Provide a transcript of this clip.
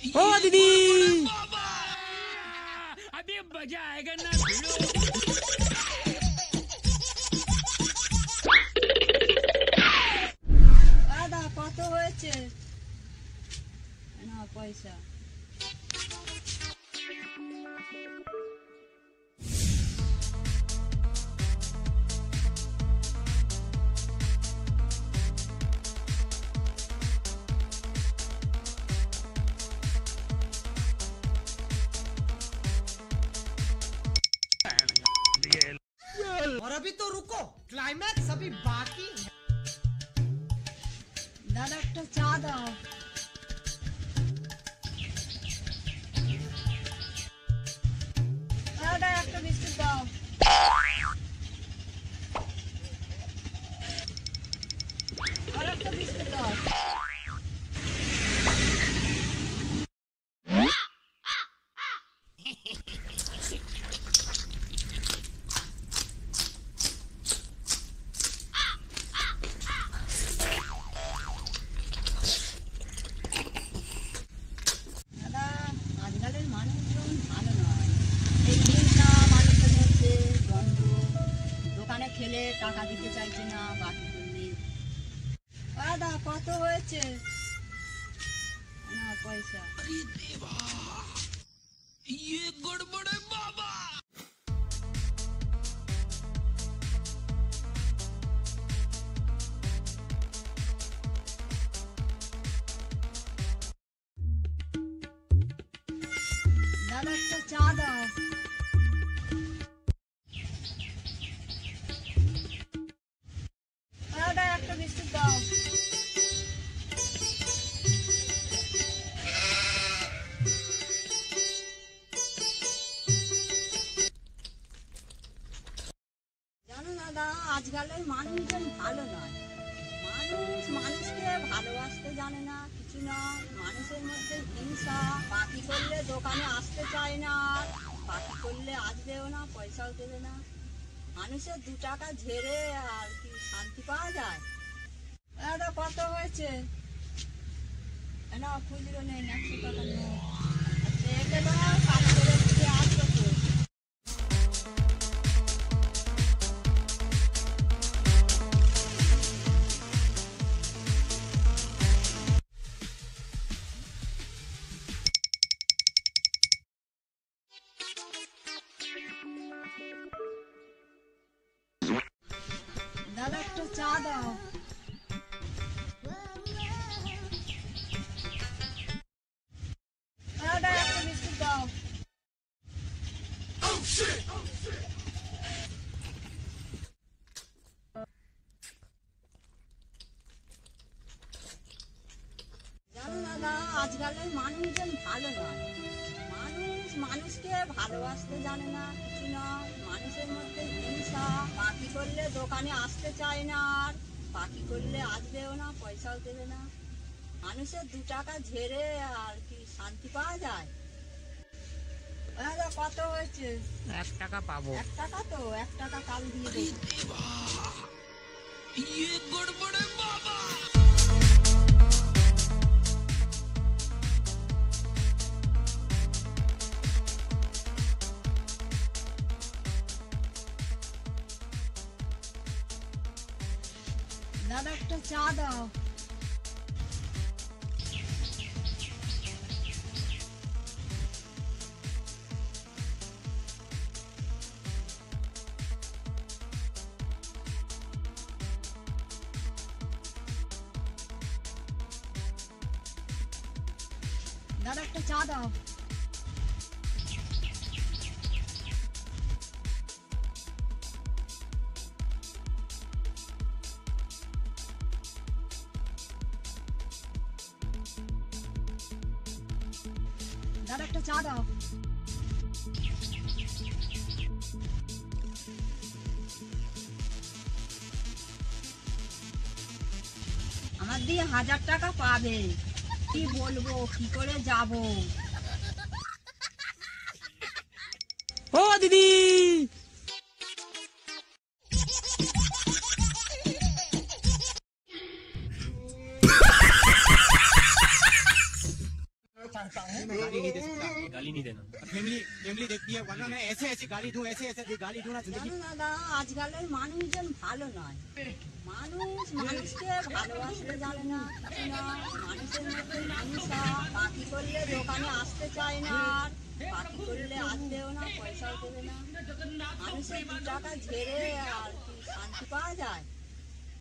ओ दीदी अभी मजा आएगा ना। দাদা কত হয়েছে না পয়সা? और अभी तो रुको, क्लाइमैक्स अभी बाकी है। দাদা একটা চা দাও। দাদা একটা বিস্কুট দাও। আর একটা বিস্কুট দাও। দাদা আজকালের মানুষজন ভালো নয়। এই হিংসা মানুষের মধ্যে দ্বন্দ্ব, দোকানে খেলে টাকা দিতে চাইছে না বাকি করলে। দাদা কত হয়েছে না পয়সা? ये गड़बड़ है बाबा। দাদা একটা চা দাও। দাদা একটা বিস্কুট দাও। জানো দাদা আজকালের মানুষজন ভালো নয়। মানুষ মানুষকে ভালোবাসতে জানে না, কিছু না। মানুষের মধ্যে হিংসা, বাকি করলে দোকানে আসতে চায় না, আর বাকি করলে আসবেও না, পয়সাও দেবে না। মানুষের 2 টাকা ঝেড়ে আর কি শান্তি পাওয়া যায়? দাদা কত হয়েছে না? খুচরো নেই, 100 টাকা নোট। আচ্ছা একে দাও, কাজ করে দিতে আসবে তো। দাদা একটা চা দাও। দাদা একটা বিস্কুট দাও। জানো দাদা আজকালের মানুষজন ভালো নয়। মানুষ মানুষকে ভালোবাসতে জানে না, কিছু না। মানুষের মধ্যে হিংসা, বাকি করলে দোকানে আসতে চায় না, আর বাকি করলে আসবেও না, পয়সাও দেবে না। মানুষের 2 টাকা ঝেড়ে আর কি শান্তি পাওয়া যায়? দাদা কত হয়েছে? 1 টাকা পাবো। 1 টাকা তো 1 টাকা কাল দিয়ে দেবো। ये गड़बड़ है बाबा। দাদা একটা চা দাও। দাদা একটা চা দাও। দাদা একটা চা দাও। আমার দিয়ে 1000 টাকা পাবে। কি বলবো, কি করে যাব? ओ दीदी चाहता हूँ फैमिली में गाली नहीं दे सकता। गाली नहीं देना। फैमिली फैमिली देखती है, वरना मैं ऐसे ऐसे गाली दूं, ऐसे ऐसे गाली दूं ना जिंदगी। জানো দাদা আজকালের মানুষজন ভালো নয়, মানুষ মানুষকে ভালোবাসতে জানে না, কিছু না, মানুষের মধ্যে হিংসা, বাকি করলে দোকানে আসতে চায় না, আর বাকি করলে আসবেও না, পয়সাও দেবে না, মানুষের 2 টাকা ঝেড়ে আর কি শান্তি পাওয়া যায়?